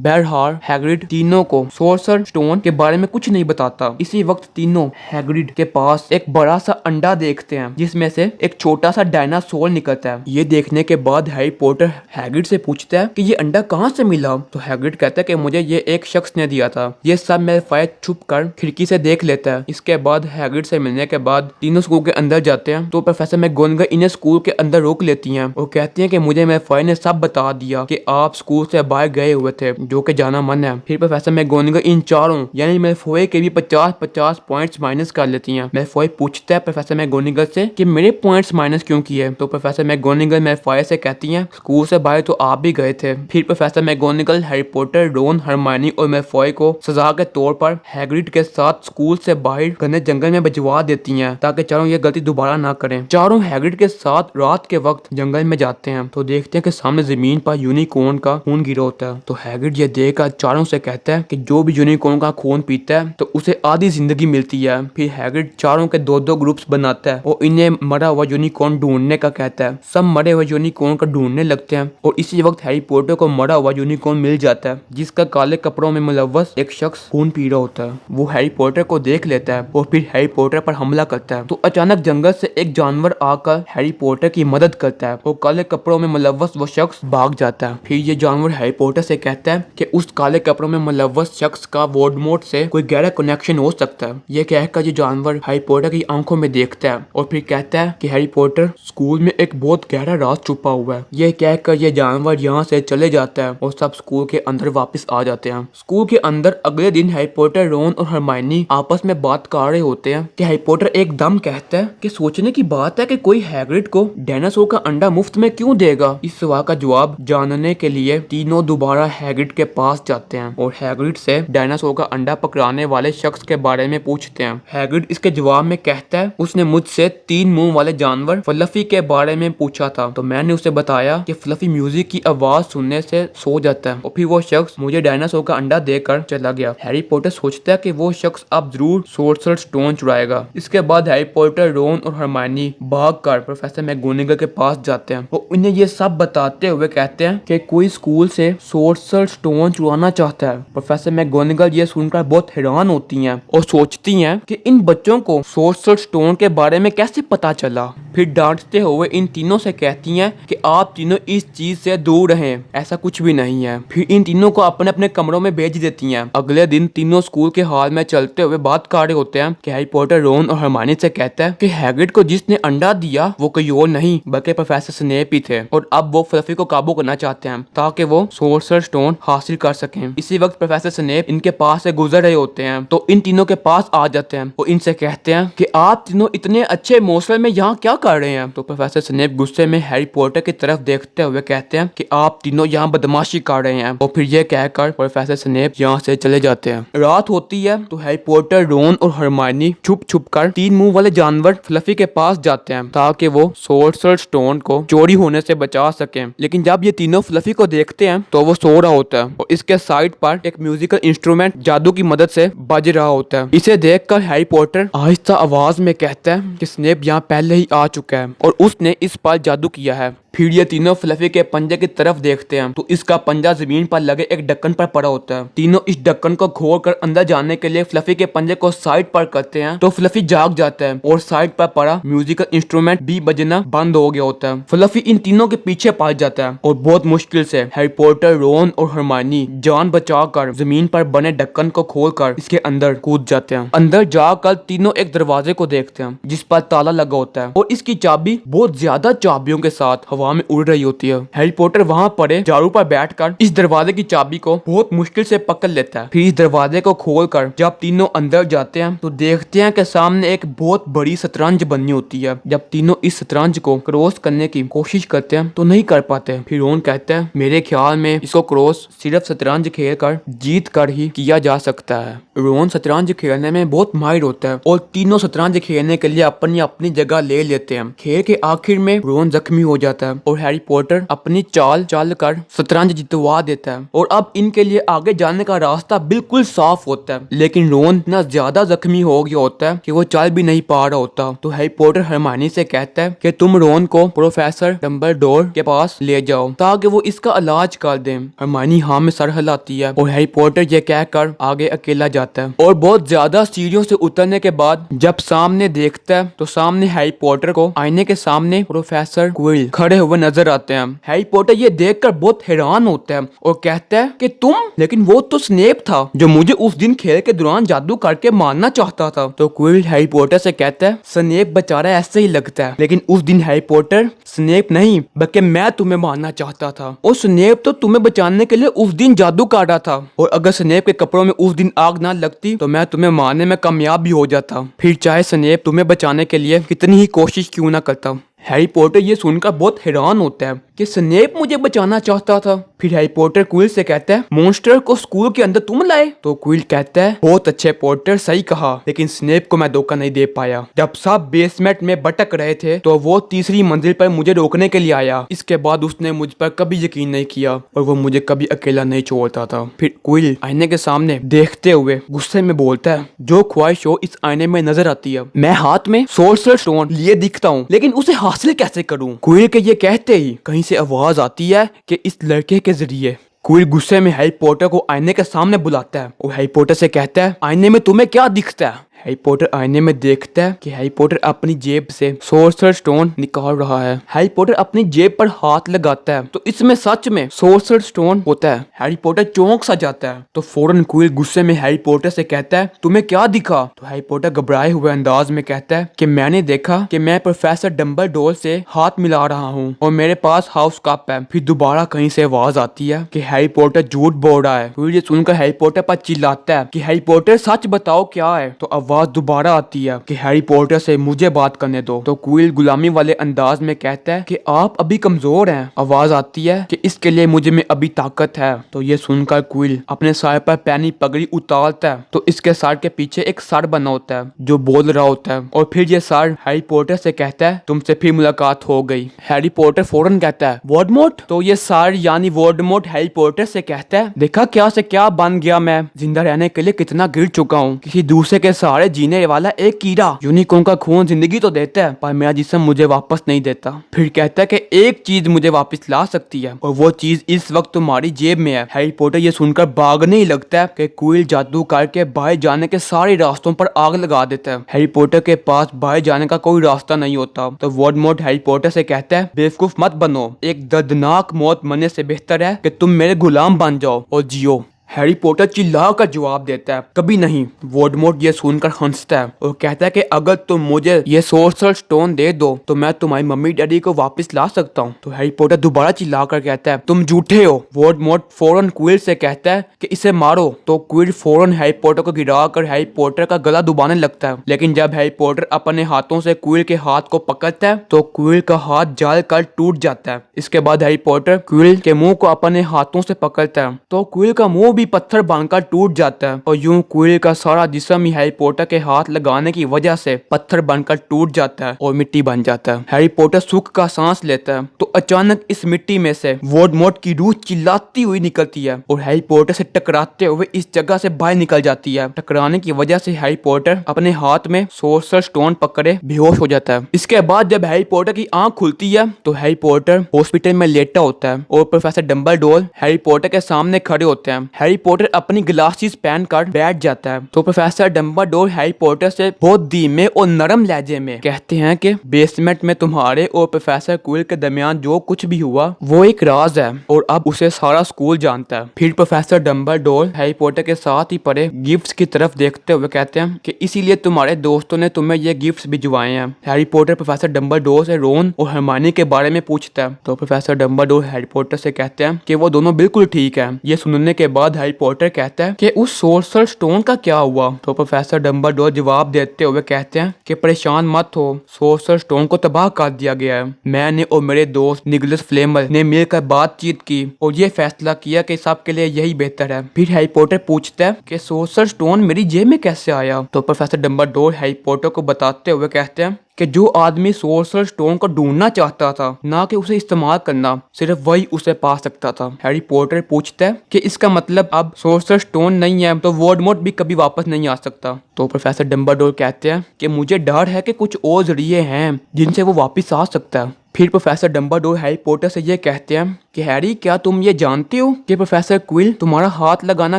बहरहाल हैग्रिड तीनों को सोर्सर स्टोन के बारे में कुछ नहीं बताता। इसी वक्त तीनों हैग्रिड के पास एक बड़ा सा अंडा देखते हैं जिसमें से एक छोटा सा डायनासोर निकलता है। ये देखने के बाद हैरी पॉटर हैग्रिड से पूछता है कि ये अंडा कहाँ से मिला। तो हैग्रिड कहता है कि मुझे ये एक शख्स ने दिया था। ये सब मैलफॉय छुप कर खिड़की से देख लेता है। इसके बाद हैग्रिड से मिलने के बाद तीनों स्कूल के अंदर जाते हैं तो प्रोफेसर मैगोनागल इन्हें स्कूल के अंदर रोक लेती हैं और कहती हैं कि मुझे मैलफॉय ने सब बता दिया कि आप स्कूल से बाहर गए हुए थे जो कि जाना मन है। फिर प्रोफेसर मैगोनागल इन चारों यानी मैलफॉय के भी 50-50 पॉइंट्स माइनस कर लेती हैं। मैलफॉय पूछता है प्रोफेसर मैगोनागल से कि मेरे पॉइंट्स माइनस क्यों किए। तो प्रोफेसर मैगोनागल मैलफॉय से कहती हैं स्कूल से बाहर तो आप भी गए थे। फिर प्रोफेसर मैगोनागल हैरी पॉटर, रोन, हरमाइनी और मैलफॉय को सजा के तौर पर हैग्रिड के साथ स्कूल से बाहर घने जंगल में भिजवा देती हैं ताकि चारों ये गलती दोबारा ना करें। चारों हैग्रिड के साथ रात के वक्त जंगल में जाते हैं तो देखते हैं कि सामने जमीन पर यूनिकॉर्न का खून गिरा होता है। तो हैग्रिड ये देखकर चारों से कहता है कि जो भी यूनिकॉर्न का खून पीता है तो उसे आधी जिंदगी मिलती है। फिर हैग्रिड चारों के 2-2 ग्रुप्स बनाता है और इन्हें मरा हुआ यूनिकॉर्न ढूंढने का कहता है। सब मरे हुए यूनिकॉर्न का ढूंढने लगते हैं और इसी वक्त हैरी पॉटर को मरा हुआ यूनिकॉर्न मिल जाता है जिसका काले कपड़ों में मुलव्वस एक शख्स खून पी रहा होता है। वो हैरी पॉटर को देख लेता है और फिर हैरी पॉटर पर हमला करता है। तो अचानक जंगल से एक जानवर आकर हैरी पॉटर की मदद करता है और काले कपड़ों में मुलव्वस मुलव्वस वो शख्स भाग जाता है। फिर ये जानवर हैरी पॉटर से कहता है कि उस काले कपड़ों में मुलव्वस शख्स का वोल्डेमॉर्ट से कोई गहरा कनेक्शन हो सकता है। ये कहकर ये जानवर हैरी पॉटर की आंखों में देखता है और फिर कहता है कि हैरी पॉटर, स्कूल में एक बहुत गहरा राज छुपा हुआ है। ये कहकर ये जानवर यहाँ से चले जाता है और सब स्कूल के अंदर वापस आ जाते हैं। स्कूल के अंदर अगले दिन हैरी पॉटर, रोन और हरमाइनी आपस में बात कर रहे होते हैं कि हैरी पॉटर एकदम कहता है कि सोचने की बात है कि कोई हैग्रिड को डायनासोर का अंडा मुफ्त में क्यों देगा। इस सवाल का जवाब जानने के लिए तीनों दोबारा हैग्रिड के पास जाते हैं और हैग्रिड से डायनासोर का अंडा पकड़ाने वाले शख्स के बारे में पूछते हैं। हैग्रिड इसके जवाब में कहता है, उसने मुझसे 3 मुंह वाले जानवर फ्लफी के बारे में पूछा था, तो मैंने उसे बताया कि फ्लफी म्यूजिक की आवाज सुनने से सो जाता है और फिर वो शख्स मुझे डायनासोर का अंडा देकर चला गया। हैरी पॉटर सोचता है कि वो शख्स अब जरूर सोर्सरर स्टोन चुराएगा। इसके बाद हैरी पॉटर, रोन और हरमाइनी भागकर प्रोफेसर मैगोनिगल के पास जाते हैं और उन्हें ये सब बताते हुए कहते हैं कि कोई स्कूल से सोर्सरर स्टोन चुराना चाहता है। प्रोफेसर मैगोनिगल ये सुनकर बहुत हैरान होती हैं और सोचती हैं कि इन बच्चों को सोर्सरर स्टोन के बारे में कैसे पता चला। फिर डांटते हुए इन तीनों से कहती हैं कि आप तीनों इस चीज से दूर रहें, ऐसा कुछ भी नहीं है। फिर इन तीनों को अपने अपने कमरों में भेज देती हैं। अगले दिन तीनों स्कूल के हॉल में चलते हुए बात कर रहे होते हैं कि हैरी पॉटर, रोन और हरमाइनी से कहता है कि हैग्रिड को जिसने अंडा दिया वो कोई और नहीं बल्कि प्रोफेसर स्नेप ही थे और अब वो फ्लफी को काबू करना चाहते हैं ताकि वो सोर्सरर स्टोन हासिल कर सकें। इसी वक्त प्रोफेसर स्नेप इनके पास से गुजर रहे होते हैं तो इन तीनों के पास आ जाते हैं और इनसे कहते हैं कि आप तीनों इतने अच्छे मौसम में यहाँ क्या कर रहे हैं। तो प्रोफेसर स्नेप गुस्से में हैरी पॉटर की तरफ देखते हुए कहते हैं कि आप तीनों यहाँ बदमाशी कर रहे हैं और फिर ये कहकर प्रोफेसर स्नेप यहाँ से चले जाते हैं। रात होती है तो हैरी पॉटर, रोन और हरमाइनी छुप छुप कर 3 मुंह वाले जानवर फ्लफी के पास जाते हैं ताकि वो सोर्सरर स्टोन को चोरी होने से बचा सकें। लेकिन जब ये तीनों फ्लफी को देखते हैं तो वो सो रहा होता है और इसके साइड पर एक म्यूजिकल इंस्ट्रूमेंट जादू की मदद से बज रहा होता है। इसे देखकर हैरी पॉटर आहिस्ता आवाज में कहता है कि स्नेप यहाँ पहले ही आ चुका है और उसने इस पर जादू किया है। फिर ये तीनों फ्लफी के पंजे की तरफ देखते हैं तो इसका पंजा जमीन पर लगे एक ढक्कन पर पड़ा होता है। तीनों इस ढक्कन को खोलकर अंदर जाने के लिए फ्लफी के पंजे को साइड पर करते हैं तो फ्लफी जाग जाता है और साइड पर पड़ा म्यूजिकल इंस्ट्रूमेंट भी बजना बंद हो गया होता है। फ्लफी इन तीनों के पीछे पड़ जाता है और बहुत मुश्किल से हैरी पॉटर, रोन और हरमाइनी जान बचाकर जमीन पर बने ढक्कन को खोलकर इसके अंदर कूद जाते हैं। अंदर जाकर तीनों एक दरवाजे को देखते हैं जिस पर ताला लगा होता है और इसकी चाबी बहुत ज्यादा चाबियों के साथ हवा में उड़ रही होती है। हैरी पॉटर वहाँ पड़े झाड़ू पर बैठकर इस दरवाजे की चाबी को बहुत मुश्किल से पकड़ लेता है। फिर इस दरवाजे को खोलकर जब तीनों अंदर जाते हैं तो देखते हैं कि सामने एक बहुत बड़ी शतरंज बनी होती है। जब तीनों इस शतरंज को क्रॉस करने की कोशिश करते हैं तो नहीं कर पाते। फिर रोन कहता है, मेरे ख्याल में इसको क्रॉस सिर्फ शतरंज खेल कर जीत कर ही किया जा सकता है। रोन शतरंज खेलने में बहुत माहिर होता है और तीनों शतरंज खेलने के लिए अपनी अपनी जगह ले लेते हैं। खेल के आखिर में रोन जख्मी हो जाता है और हैरी पॉटर अपनी चाल चल कर शतरंज जितवा देता है और अब इनके लिए आगे जाने का रास्ता बिल्कुल साफ होता है। लेकिन रोन इतना ज्यादा जख्मी हो गया होता है कि वो चल भी नहीं पा रहा होता। तो हैरी पॉटर हरमाइनी से कहता है कि तुम रोन को प्रोफेसर डम्बलडोर के पास ले जाओ ताकि वो इसका इलाज कर दें। हरमाइनी हाँ में सर हिलाती है और हैरी पॉटर ये कहकर आगे अकेला जाता है और बहुत ज्यादा सीढ़ियों से उतरने के बाद जब सामने देखता है तो सामने हैरी पॉटर को आईने के सामने प्रोफेसर क्विल खड़े हुए नजर आते हैं। हैरी पॉटर ये देखकर बहुत हैरान होता है और कहता है कि तुम, लेकिन वो तो स्नेप था जो मुझे उस दिन खेल के दौरान जादू करके मारना चाहता था। तो क्विल हैरी पॉटर से कहता है, स्नेप बेचारा ऐसे ही लगता है, लेकिन उस दिन हैरी पॉटर स्नेप नहीं बल्कि मैं तुम्हें मारना चाहता था और स्नेप तो तुम्हें बचाने के लिए उस दिन जादू कर रहा था और अगर स्नेप के कपड़ों में उस दिन आग ना लगती तो मैं तुम्हें मारने में कामयाब भी हो जाता, फिर चाहे स्नेप तुम्हें बचाने के लिए कितनी ही कोशिश क्यों ना करता। हैरी पॉटर ये सुनकर बहुत हैरान होता है कि स्नेप मुझे बचाना चाहता था। फिर हैरी पॉटर क्विल से कहता है, मॉन्स्टर को स्कूल के अंदर तुम लाए? तो क्विल कहता है, बहुत अच्छे पॉटर, सही कहा, लेकिन स्नेप को मैं धोखा नहीं दे पाया। जब सब बेसमेंट में भटक रहे थे तो वो तीसरी मंजिल पर मुझे रोकने के लिए आया। इसके बाद उसने मुझ पर कभी यकीन नहीं किया और वो मुझे कभी अकेला नहीं छोड़ता था। फिर क्विल आईने के सामने देखते हुए गुस्से में बोलता है, जो ख्वाहिश हो इस आईने में नजर आती है। मैं हाथ में सोर्सरर स्टोन लिए दिखता हूँ, लेकिन उसे हासिल कैसे करूँ? क्विल के ये कहते ही कहीं से आवाज आती है कि इस लड़के के जरिए। क्विल गुस्से में हैरी पॉटर को आईने के सामने बुलाता है और हैरी पॉटर से कहता है, आईने में तुम्हें क्या दिखता है? हैरी पॉटर आईने में देखता है कि हैरी पॉटर अपनी जेब से सोर्सर स्टोन निकाल रहा है। हैरी पॉटर अपनी जेब पर हाथ लगाता है तो इसमें सच में सोर्सर स्टोन होता है। हैरी पॉटर चौंक सा जाता है तो फौरन क्विल गुस्से में हैरी पॉटर से कहता है तुम्हें क्या दिखा? तो हैरी पॉटर घबराए हुए अंदाज में कहता है कि मैंने देखा कि मैं प्रोफेसर डंबलडोर से हाथ मिला रहा हूँ और मेरे पास हाउस कप है। फिर दोबारा कहीं से आवाज आती है कि हैरी पॉटर झूठ बोल रहा है। फिर ये सुनकर हैरी पॉटर पर चिल्लाता है कि हैरी पॉटर सच बताओ क्या है। तो आवाज दोबारा आती है कि हैरी पॉटर से मुझे बात करने दो। तो क्विल गुलामी वाले अंदाज में कहता है कि आप अभी कमजोर हैं। आवाज आती है कि इसके लिए मुझे में अभी ताकत है। तो ये सुनकर क्विल अपने सर पर पैनी पगड़ी उतारता है तो इसके सर के पीछे एक सर बना होता है जो बोल रहा होता है और फिर ये सर हैरी पॉटर से कहता है तुमसे फिर मुलाकात हो गई। हैरी पॉटर फौरन कहता है वोल्डेमॉर्ट। तो ये सर यानी वोल्डेमॉर्ट हैरी पॉटर से कहता है देखा क्या से क्या बन गया, मैं जिंदा रहने के लिए कितना गिर चुका हूँ। किसी दूसरे के सहारे जीने वाला एक कीड़ा। यूनिकॉर्न का खून जिंदगी तो देता है पर मेरा जिस्म मुझे वापस नहीं देता। फिर कहता है कि एक चीज मुझे वापस ला सकती है और वो चीज इस वक्त तुम्हारी जेब में है। हैरी पॉटर ये सुनकर भागने ही लगता है कि क्विल जादू करके बाहर जाने के सारे रास्तों पर आग लगा देता है। हैरी पॉटर के पास बाहर जाने का कोई रास्ता नहीं होता। तो वोल्डेमॉर्ट हैरी पॉटर से कहता है बेवकूफ मत बनो, एक दर्दनाक मौत मरने से बेहतर है कि तुम मेरे गुलाम बन जाओ और जियो। हैरी पॉटर चिल्ला कर जवाब देता है कभी नहीं। वोल्डेमॉर्ट ये सुनकर हंसता है और कहता है कि अगर तुम मुझे ये सोर्सर स्टोन दे दो तो मैं तुम्हारी मम्मी डैडी को वापस ला सकता हूँ। तो हैरी पॉटर दोबारा चिल्ला कर कहता है तुम झूठे हो। वोल्डेमॉर्ट फौरन क्विल से कहता है कि इसे मारो। तो क्विल फौरन हैरी पॉटर को गिरा कर हैरी पॉटर का गला दुबाने लगता है। लेकिन जब हैरी पॉटर अपने हाथों से क्विल के हाथ को पकड़ता है तो क्विल का हाथ जल कर टूट जाता है। इसके बाद हैरी पॉटर क्विल के मुंह को अपने हाथों से पकड़ता है तो क्विल का मुंह भी पत्थर बनकर टूट जाता है और यूं क्विल का सारा जिस्म ही हैरी पॉटर के हाथ लगाने की वजह से पत्थर बनकर टूट जाता है और मिट्टी बन जाता है। हैरी पॉटर सुख का सांस लेता है तो अचानक इस मिट्टी में से वोल्डेमॉर्ट की रूह चिल्लाती हुई निकलती है और हैरी पॉटर से टकराते हुए इस जगह से बाहर निकल जाती है। टकराने की वजह से हैरी पॉटर अपने हाथ में सोर्सर स्टोन पकड़े बेहोश हो जाता है। इसके बाद जब हैरी पॉटर की आंख खुलती है तो हैरी पॉटर हॉस्पिटल में लेटा होता है और प्रोफेसर डंबलडोर हैरी पॉटर के सामने खड़े होते हैं। हैरी पॉटर अपनी ग्लासेस पहन कर बैठ जाता है तो प्रोफेसर डंबलडोर हैरी पॉटर से बहुत धीमे और नरम लहजे में कहते हैं कि बेसमेंट में तुम्हारे और प्रोफेसर क्विल के दरमियान जो कुछ भी हुआ वो एक राज है और अब उसे सारा स्कूल जानता है। फिर प्रोफेसर डंबलडोर हैरी पॉटर के साथ ही पड़े गिफ्ट्स की तरफ देखते हुए कहते हैं कि इसीलिए तुम्हारे दोस्तों ने तुम्हें ये गिफ्ट्स भिजवाए हैं। हैरी पॉटर प्रोफेसर डंबलडोर से रोन और हरमाइनी के बारे में पूछता है तो प्रोफेसर डंबलडोर हैरी पॉटर से कहते हैं कि वो दोनों बिल्कुल ठीक है। ये सुनने के बाद हैरी पॉटर कहता है कि उस सोर्सर स्टोन का क्या हुआ। तो प्रोफेसर डंबलडोर जवाब देते हुए कहते हैं कि परेशान मत हो, सोर्सर स्टोन को तबाह कर दिया गया है। मैंने और मेरे दोस्त निकोलस फ्लेमल ने मिलकर बातचीत की और ये फैसला किया कि सबके लिए यही बेहतर है। फिर हैरी पॉटर पूछता है कि सोर्सर स्टोन मेरी जेब में कैसे आया। तो प्रोफेसर डंबलडोर हैरी पॉटर को बताते हुए कहते हैं कि जो आदमी सोर्सर स्टोन को ढूंढना चाहता था ना कि उसे इस्तेमाल करना, सिर्फ वही उसे पा सकता था। हैरी पॉटर पूछता है कि इसका मतलब अब सोर्सर स्टोन नहीं है तो वोल्डेमॉर्ट भी कभी वापस नहीं आ सकता। तो प्रोफेसर डंबलडोर कहते हैं कि मुझे डर है कि कुछ और जरिए हैं जिनसे वो वापस आ सकता है। फिर प्रोफेसर डंबलडोर हैरी पॉटर से ये कहते हैं कि हैरी क्या तुम ये जानते हो कि प्रोफेसर क्विल तुम्हारा हाथ लगाना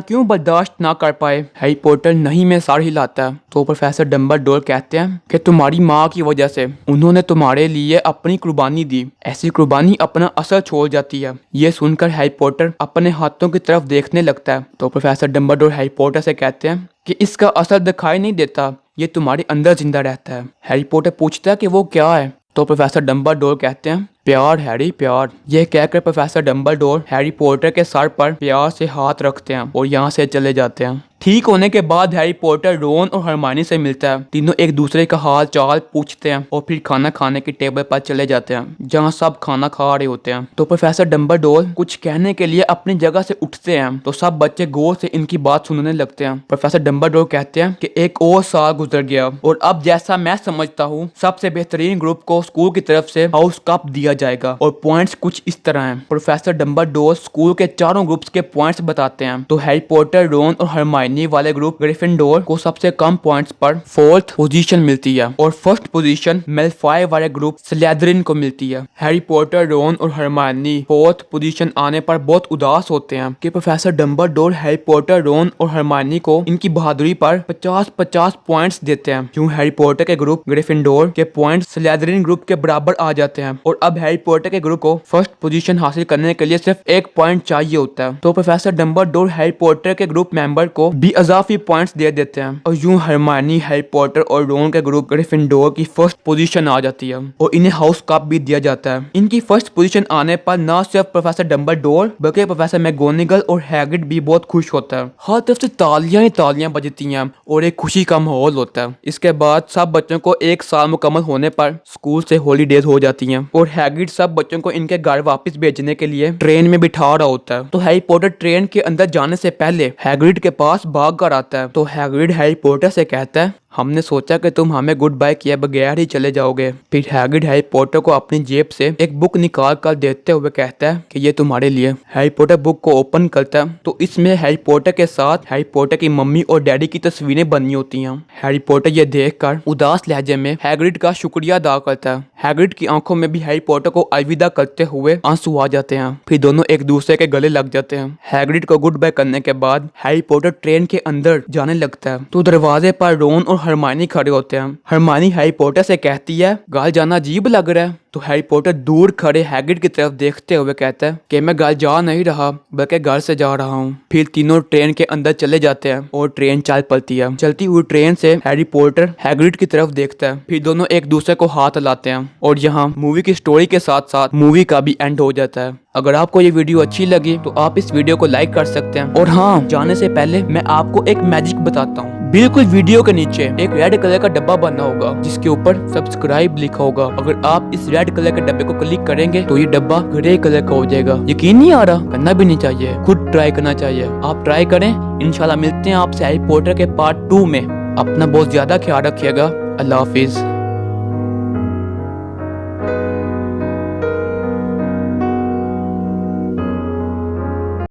क्यों बर्दाश्त ना कर पाए। हैरी पॉटर नहीं में सर हिलाता है। तो प्रोफेसर डंबलडोर कहते हैं कि तुम्हारी माँ की वजह से उन्होंने तुम्हारे लिए अपनी कुर्बानी दी, ऐसी कुर्बानी अपना असर छोड़ जाती है। ये सुनकर हैरी पॉटर अपने हाथों की तरफ देखने लगता है। तो प्रोफेसर डंबलडोर हैरी पॉटर से कहते हैं कि इसका असर दिखाई नहीं देता, ये तुम्हारे अंदर जिंदा रहता है। हैरी पॉटर पूछता है कि वो क्या है। तो प्रोफेसर डंबलडोर कहते हैं प्यार हैरी प्यार। यह कहकर प्रोफेसर डंबलडोर हैरी पॉटर के सर पर प्यार से हाथ रखते हैं और यहाँ से चले जाते हैं। ठीक होने के बाद हैरी पॉटर रोन और हरमाइनी से मिलता है। तीनों एक दूसरे का हाल चाल पूछते हैं और फिर खाना खाने की टेबल पर चले जाते हैं जहाँ सब खाना खा रहे होते हैं। तो प्रोफेसर डंबलडोर कुछ कहने के लिए अपनी जगह से उठते हैं तो सब बच्चे गौर से इनकी बात सुनने लगते हैं। प्रोफेसर डंबलडोर कहते हैं कि एक और साल गुजर गया और अब जैसा मैं समझता हूँ सबसे बेहतरीन ग्रुप को स्कूल की तरफ से हाउस कप दिया जाएगा और पॉइंट्स कुछ इस तरह हैं। प्रोफेसर डंबलडोर स्कूल के चारों ग्रुप्स के पॉइंट्स बताते हैं तो हैरी पॉटर, रोन और हरमाइनी हरमाइनी वाले ग्रुप ग्रिफिंडोर को सबसे कम पॉइंट्स पर 4th पोजीशन मिलती है और फर्स्ट पोजीशन मेलफॉय वाले ग्रुप स्लिथरिन को मिलती है। हैरी पॉटर, रॉन और हरमाइनी 4th पोजीशन आने पर बहुत उदास होते हैं कि professor Dumbledore Harry Potter, Ron और हरमाइनी को इनकी बहादुरी पर 50-50 पॉइंट्स देते हैं। क्यों हैरी पॉटर के ग्रुप ग्रिफिंडोर के पॉइंट्स स्लिथरिन ग्रुप के बराबर आ जाते हैं और अब हैरी पॉटर के ग्रुप को फर्स्ट पोजीशन हासिल करने के लिए सिर्फ 1 पॉइंट चाहिए होता है। तो प्रोफेसर डंबलडोर हैरी पॉटर के ग्रुप मेंबर को भी इजाफी पॉइंट्स दे देते हैं और यूं हरमाइनी, हैरी पॉटर और रॉन के ग्रुप ग्रिफिंडोर की फर्स्ट पोजीशन आ जाती है और इन्हें हाउस कप भी दिया जाता है। इनकी फर्स्ट पोजीशन आने पर न सिर्फ प्रोफेसर डंबलडोर बल्कि प्रोफेसर मैगोनिगल और हैग्रिड भी बहुत खुश होता है। हर तरफ से तालियां ही तालियां बजती हैं और एक खुशी का माहौल होता है। इसके बाद सब बच्चों को 1 साल मुकम्मल होने पर स्कूल से हॉलीडेज हो जाती हैं और हैग्रिड सब बच्चों को इनके घर वापस भेजने के लिए ट्रेन में बिठा रहा होता है। तो हैरी पॉटर ट्रेन के अंदर जाने से पहले हैग्रिड के पास भाग कर आता है। तो हैग्रिड हैरी पॉटर से कहता है, हमने सोचा कि तुम हमें गुड बाय किए बगैर ही चले जाओगे। फिर हैग्रिड हैरी पॉटर को अपनी जेब से एक बुक निकाल कर देते हुए कहता है कि ये तुम्हारे लिए। हैरी पॉटर बुक को ओपन करता है तो इसमें हैरी पॉटर के साथ हैरी पॉटर की मम्मी और डैडी की तस्वीरें बनी होती हैं। हैरी पॉटर ये देखकर उदास लहजे में हैग्रिड का शुक्रिया अदा करता है। हैग्रिड की आंखों में भी हैरी पॉटर को अलविदा करते हुए आंसू आ जाते हैं। फिर दोनों एक दूसरे के गले लग जाते हैं। हैग्रिड को गुड बाय करने के बाद हैरी पॉटर ट्रेन के अंदर जाने लगता है तो दरवाजे पर रॉन और हरमाइनी खड़े होते हैं। हरमाइनी हैरी पॉटर से कहती है, घर जाना अजीब लग रहा है। तो हैरी पॉटर दूर खड़े हैग्रिड की तरफ देखते हुए कहता है कि मैं घर जा नहीं रहा बल्कि घर से जा रहा हूँ। फिर तीनों ट्रेन के अंदर चले जाते हैं और ट्रेन चल पड़ती है। चलती हुई ट्रेन से हैरी पॉटर हैग्रिड की तरफ देखता है। फिर दोनों एक दूसरे को हाथ लाते हैं और यहाँ मूवी की स्टोरी के साथ साथ मूवी का भी एंड हो जाता है। अगर आपको ये वीडियो अच्छी लगी तो आप इस वीडियो को लाइक कर सकते हैं। और हाँ, जाने से पहले मैं आपको एक मैजिक बताता हूँ। बिल्कुल वीडियो के नीचे एक रेड कलर का डब्बा बना होगा जिसके ऊपर सब्सक्राइब लिखा होगा। अगर आप इस रेड कलर के डब्बे को क्लिक करेंगे तो ये डब्बा ग्रे कलर का हो जाएगा। यकीन नहीं आ रहा? करना भी नहीं चाहिए, खुद ट्राई करना चाहिए। आप ट्राई करें। इंशाल्लाह मिलते हैं आपसे हैरी पॉटर के पार्ट 2 में। अपना बहुत ज्यादा ख्याल रखिएगा। अल्लाह हाफिज।